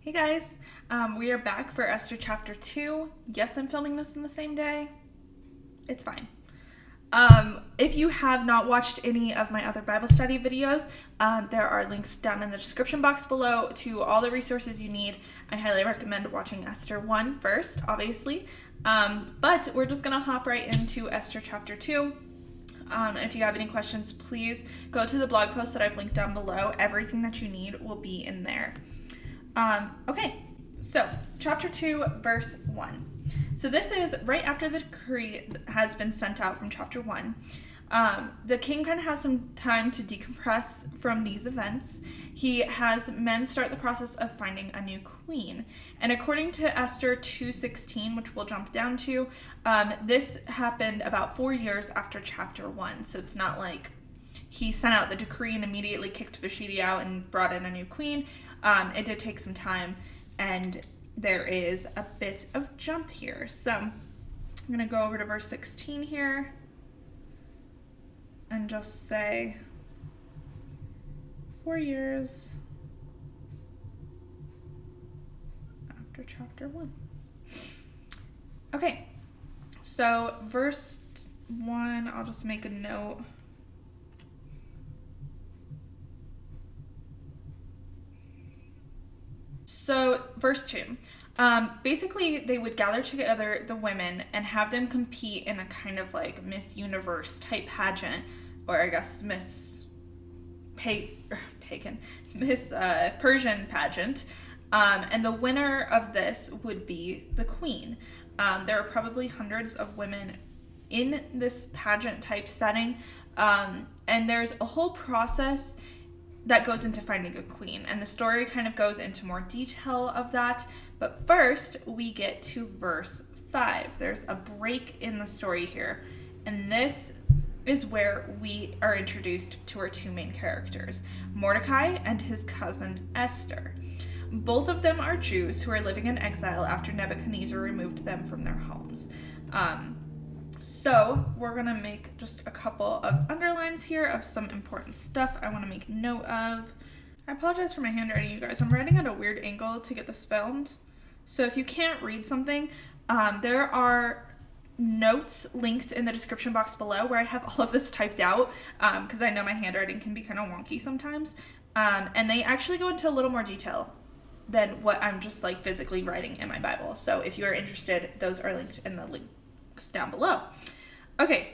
Hey guys, we are back for Esther chapter 2. Yes, I'm filming this in the same day. It's fine. If you have not watched any of my other Bible study videos, there are links down in the description box below to all the resources you need. I highly recommend watching Esther 1 first, obviously. But we're just going to hop right into Esther chapter 2. And if you have any questions, please go to the blog post that I've linked down below. Everything that you need will be in there. Okay, so chapter 2, verse 1. So this is right after the decree has been sent out from chapter 1. The king kind of has some time to decompress from these events. He has men start the process of finding a new queen. And according to Esther 2:16, which we'll jump down to, this happened about 4 years after chapter 1. So it's not like he sent out the decree and immediately kicked 𝗤𝐶𝐵 out and brought in a new queen. It did take some time, and there is a bit of jump here. So I'm going to go over to verse 16 here and just say 4 years after chapter 1. Okay, so verse 1, I'll just make a note. So, verse 2. Basically, they would gather together the women and have them compete in a kind of like Miss Universe type pageant, or I guess Miss Persian pageant. And the winner of this would be the queen. There are probably hundreds of women in this pageant type setting, and there's a whole process that goes into finding a queen, and the story kind of goes into more detail of that. But first, we get to verse 5. There's a break in the story here, and this is where we are introduced to our two main characters, Mordecai and his cousin Esther. Both of them are Jews who are living in exile after Nebuchadnezzar removed them from their homes. So we're going to make just a couple of underlines here of some important stuff I want to make note of. I apologize for my handwriting, you guys. I'm writing at a weird angle to get this filmed. So if you can't read something, there are notes linked in the description box below where I have all of this typed out, because I know my handwriting can be kind of wonky sometimes. And they actually go into a little more detail than what I'm just like physically writing in my Bible. So if you are interested, those are linked in the links down below. Okay,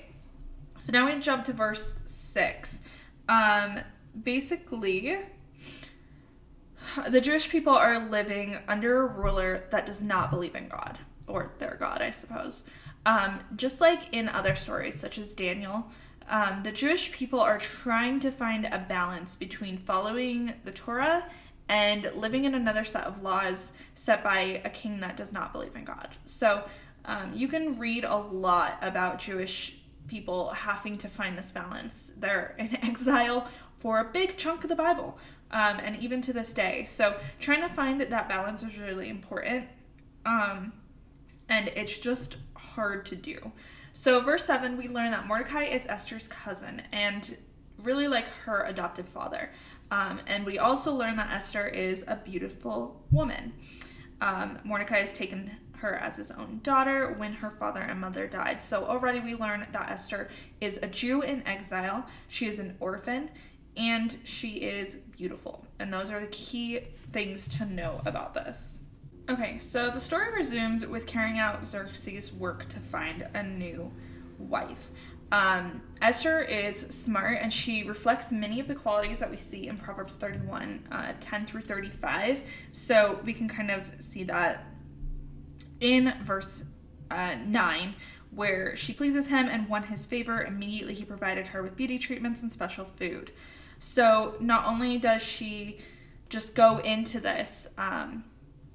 so now we jump to verse 6. Basically, the Jewish people are living under a ruler that does not believe in God, or their God, I suppose. Just like in other stories, such as Daniel, the Jewish people are trying to find a balance between following the Torah and living in another set of laws set by a king that does not believe in God. So you can read a lot about Jewish people having to find this balance. They're in exile for a big chunk of the Bible, and even to this day. So trying to find that balance is really important, and it's just hard to do. So verse 7, we learn that Mordecai is Esther's cousin and really like her adoptive father. And we also learn that Esther is a beautiful woman. Mordecai has taken her as his own daughter when her father and mother died. So already we learn that Esther is a Jew in exile, she is an orphan, and she is beautiful. And those are the key things to know about this. Okay, so the story resumes with carrying out Xerxes' work to find a new wife. Esther is smart, and she reflects many of the qualities that we see in Proverbs 31, 10 through 35. So we can kind of see that in verse 9, where she pleases him and won his favor. Immediately he provided her with beauty treatments and special food. So not only does she just go into this,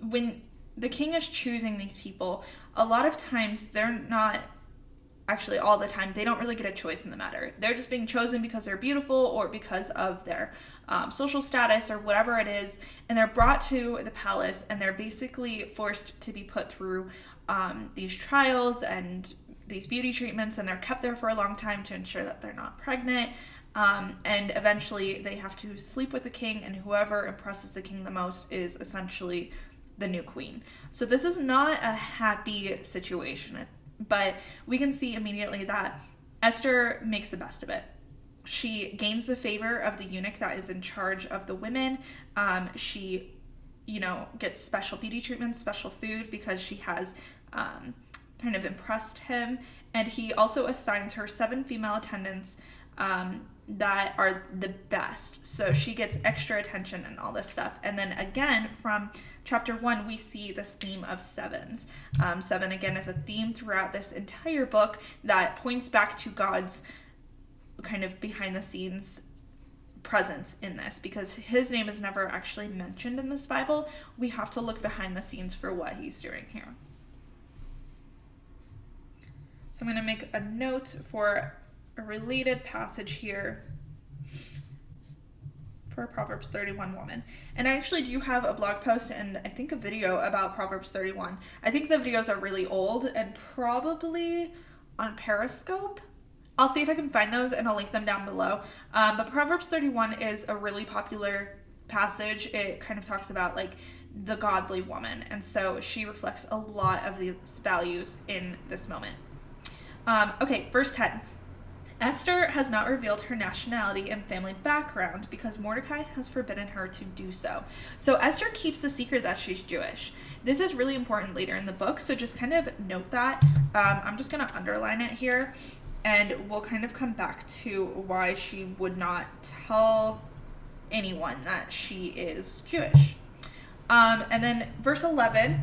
when the king is choosing these people, a lot of times they're not, actually all the time, they don't really get a choice in the matter. They're just being chosen because they're beautiful or because of their social status or whatever it is, and they're brought to the palace, and they're basically forced to be put through these trials and these beauty treatments, and they're kept there for a long time to ensure that they're not pregnant. And eventually they have to sleep with the king, and whoever impresses the king the most is essentially the new queen. So this is not a happy situation, but we can see immediately that Esther makes the best of it. She gains the favor of the eunuch that is in charge of the women. She, gets special beauty treatment, special food, because she has kind of impressed him. And he also assigns her 7 female attendants that are the best. So she gets extra attention and all this stuff. And then again, from chapter 1, we see this theme of sevens. 7, again, is a theme throughout this entire book that points back to God's kind of behind the scenes presence in this, because his name is never actually mentioned in this Bible. We have to look behind the scenes for what he's doing here. So I'm going to make a note for a related passage here for Proverbs 31 woman. And I actually do have a blog post and I think a video about Proverbs 31. I think the videos are really old and probably on Periscope. I'll see if I can find those and I'll link them down below. But Proverbs 31 is a really popular passage. It kind of talks about like the godly woman. And so she reflects a lot of these values in this moment. Okay, verse 10. Esther has not revealed her nationality and family background because Mordecai has forbidden her to do so. So Esther keeps the secret that she's Jewish. This is really important later in the book, so just kind of note that. I'm just going to underline it here, and we'll kind of come back to why she would not tell anyone that she is Jewish. And then verse 11.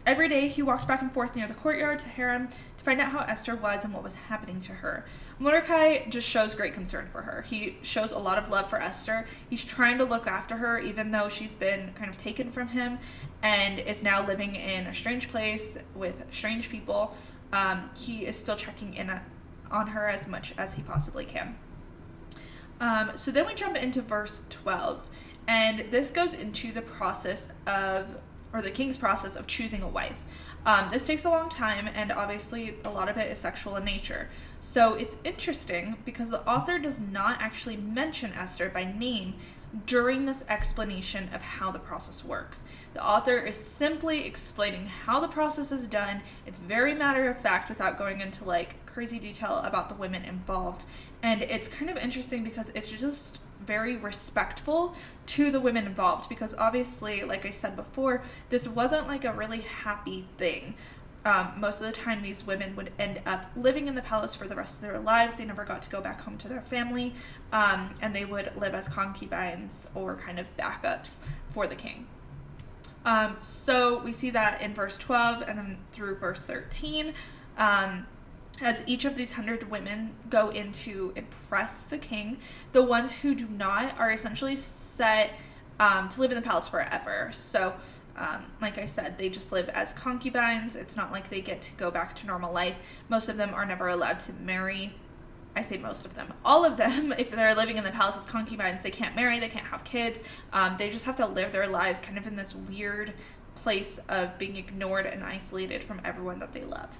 Every day he walked back and forth near the courtyard to harem to find out how Esther was and what was happening to her. Mordecai just shows great concern for her. He shows a lot of love for Esther. He's trying to look after her even though she's been kind of taken from him and is now living in a strange place with strange people. He is still checking in on her as much as he possibly can. So then we jump into verse 12, and this goes into the process of, or the king's process of choosing a wife. This takes a long time, and obviously a lot of it is sexual in nature. So it's interesting because the author does not actually mention Esther by name during this explanation of how the process works. The author is simply explaining how the process is done. It's very matter of fact without going into like crazy detail about the women involved. And it's kind of interesting because it's just very respectful to the women involved, because obviously, like I said before, this wasn't like a really happy thing. Most of the time these women would end up living in the palace for the rest of their lives. They never got to go back home to their family, and they would live as concubines or kind of backups for the king. So we see that in verse 12 and then through verse 13, as each of these 100 women go in to impress the king. The ones who do not are essentially set to live in the palace forever. So like I said, they just live as concubines. It's not like they get to go back to normal life. Most of them are never allowed to marry. I say most of them. All of them, if they're living in the palace as concubines, they can't marry, they can't have kids. They just have to live their lives kind of in this weird place of being ignored and isolated from everyone that they love.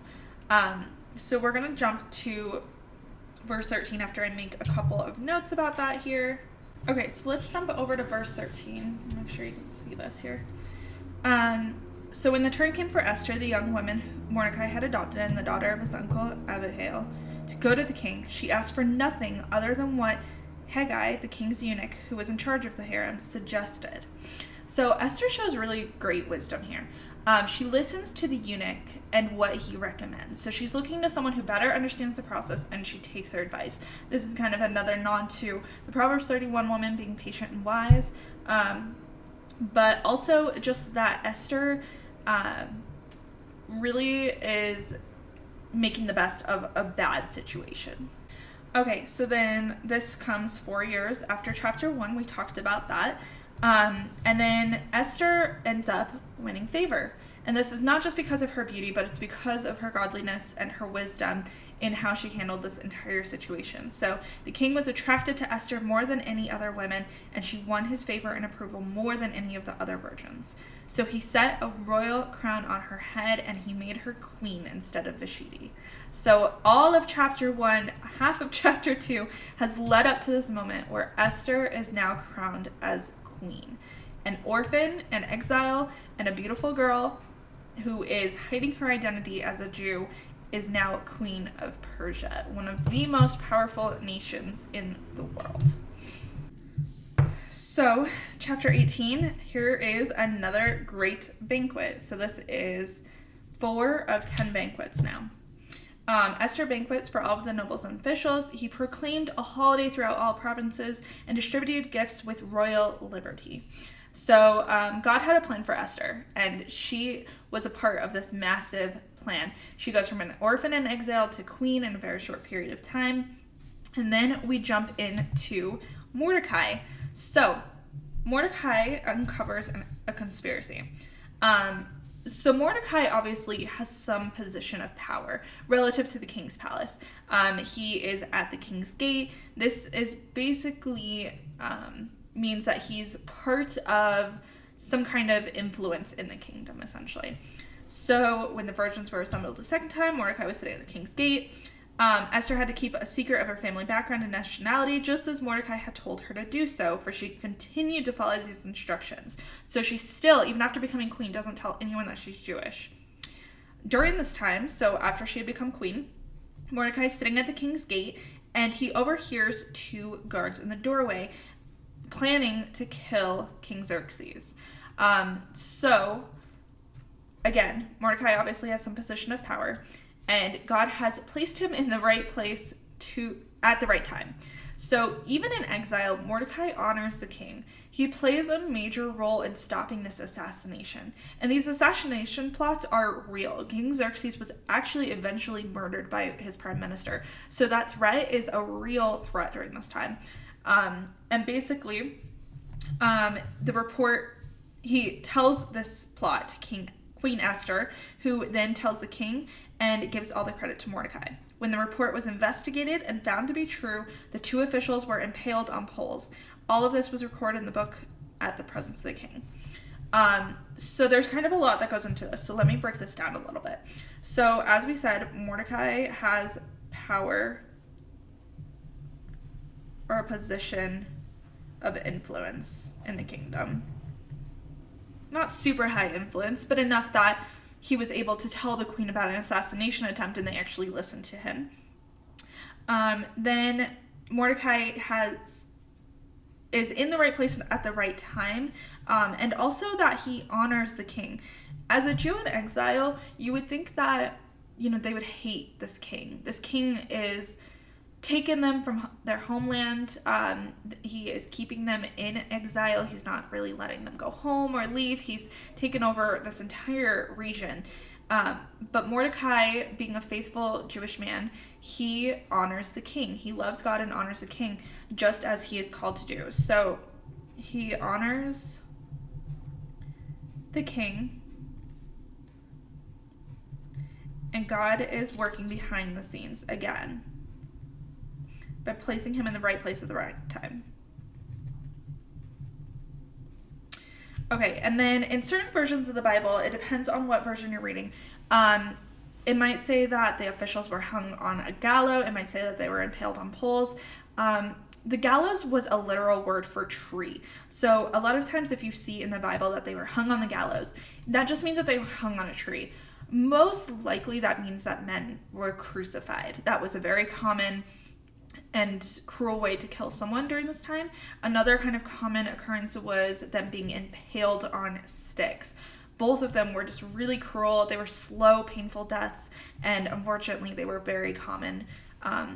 So we're going to jump to verse 13 after I make a couple of notes about that here. Okay, so let's jump over to verse 13. Make sure you can see this here. So when the turn came for Esther, the young woman Mordecai had adopted and the daughter of his uncle Abihail, to go to the king, she asked for nothing other than what Hegai, the king's eunuch who was in charge of the harem, suggested. So Esther shows really great wisdom here. She listens to the eunuch and what he recommends. So she's looking to someone who better understands the process, and she takes their advice. This is kind of another nod to the Proverbs 31 woman being patient and wise, but also just that Esther really is making the best of a bad situation. Okay, so then this comes 4 years after chapter 1. We talked about that. And then Esther ends up winning favor. And this is not just because of her beauty, but it's because of her godliness and her wisdom in how she handled this entire situation. So the king was attracted to Esther more than any other women, and she won his favor and approval more than any of the other virgins. So he set a royal crown on her head, and he made her queen instead of Vashti. So all of chapter 1, half of chapter 2, has led up to this moment where Esther is now crowned as queen. An orphan, an exile, and a beautiful girl who is hiding her identity as a Jew is now queen of Persia, one of the most powerful nations in the world. So, chapter 18, here is another great banquet. So this is 4 of 10 banquets now. Esther banquets for all of the nobles and officials. He proclaimed a holiday throughout all provinces and distributed gifts with royal liberty. So God had a plan for Esther, and she was a part of this massive plan. She goes from an orphan and exile to queen in a very short period of time. And then we jump into Mordecai. So Mordecai uncovers a conspiracy. So Mordecai obviously has some position of power relative to the king's palace. He is at the king's gate. This is basically means that he's part of some kind of influence in the kingdom, essentially. So when the virgins were assembled the second time, Mordecai was sitting at the king's gate. Esther had to keep a secret of her family background and nationality, just as Mordecai had told her to do so, for she continued to follow these instructions. So she still, even after becoming queen, doesn't tell anyone that she's Jewish. During this time, so after she had become queen, Mordecai is sitting at the king's gate, and he overhears 2 guards in the doorway planning to kill King Xerxes. So, again, Mordecai obviously has some position of power, and God has placed him in the right place at the right time. So even in exile, Mordecai honors the king. He plays a major role in stopping this assassination. And these assassination plots are real. King Xerxes was actually eventually murdered by his prime minister. So that threat is a real threat during this time. And basically, the report, he tells this plot to Queen Esther, who then tells the king and gives all the credit to Mordecai. When the report was investigated and found to be true, the 2 officials were impaled on poles. All of this was recorded in the book at the presence of the king. So there's kind of a lot that goes into this. So let me break this down a little bit. So as we said, Mordecai has power or a position of influence in the kingdom. Not super high influence, but enough that he was able to tell the queen about an assassination attempt, and they actually listened to him. Then Mordecai is in the right place at the right time, and also that he honors the king. As a Jew in exile, you would think that, they would hate this king. This king is taken them from their homeland. He is keeping them in exile. He's not really letting them go home or leave. He's taken over this entire region. But Mordecai, being a faithful Jewish man, he honors the king. He loves God and honors the king, just as he is called to do. So he honors the king, and God is working behind the scenes again by placing him in the right place at the right time. Okay, and then in certain versions of the Bible, it depends on what version you're reading. It might say that the officials were hung on a gallows. It might say that they were impaled on poles. The gallows was a literal word for tree. So a lot of times if you see in the Bible that they were hung on the gallows, that just means that they were hung on a tree. Most likely that means that men were crucified. That was a very common and cruel way to kill someone during this time. Another kind of common occurrence was them being impaled on sticks. Both of them were just really cruel. They were slow, painful deaths, and unfortunately they were very common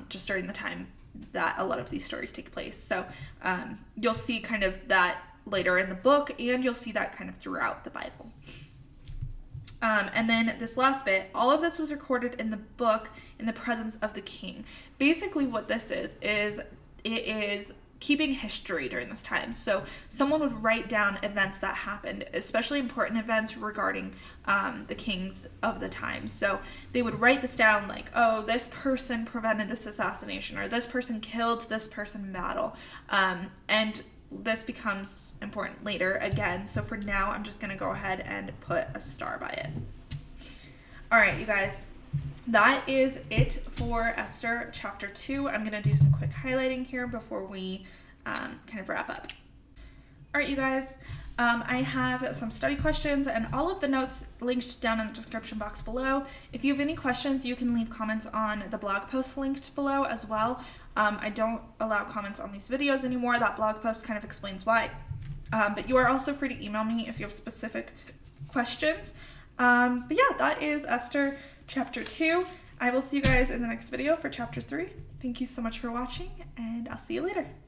just during the time that a lot of these stories take place. So you'll see kind of that later in the book, and you'll see that kind of throughout the Bible. And then this last bit, all of this was recorded in the book in the presence of the king. Basically what this is it is keeping history during this time. So someone would write down events that happened, especially important events regarding the kings of the time. So they would write this down like, oh, this person prevented this assassination, or this person killed this person in battle. And this becomes important later again. So for now, I'm just going to go ahead and put a star by it. All right, you guys. That is it for Esther chapter 2. I'm going to do some quick highlighting here before we kind of wrap up. All right, you guys, I have some study questions and all of the notes linked down in the description box below. If you have any questions, you can leave comments on the blog post linked below as well. I don't allow comments on these videos anymore. That blog post kind of explains why. But you are also free to email me if you have specific questions. But yeah, that is Esther chapter 2. I will see you guys in the next video for chapter 3. Thank you so much for watching, and I'll see you later.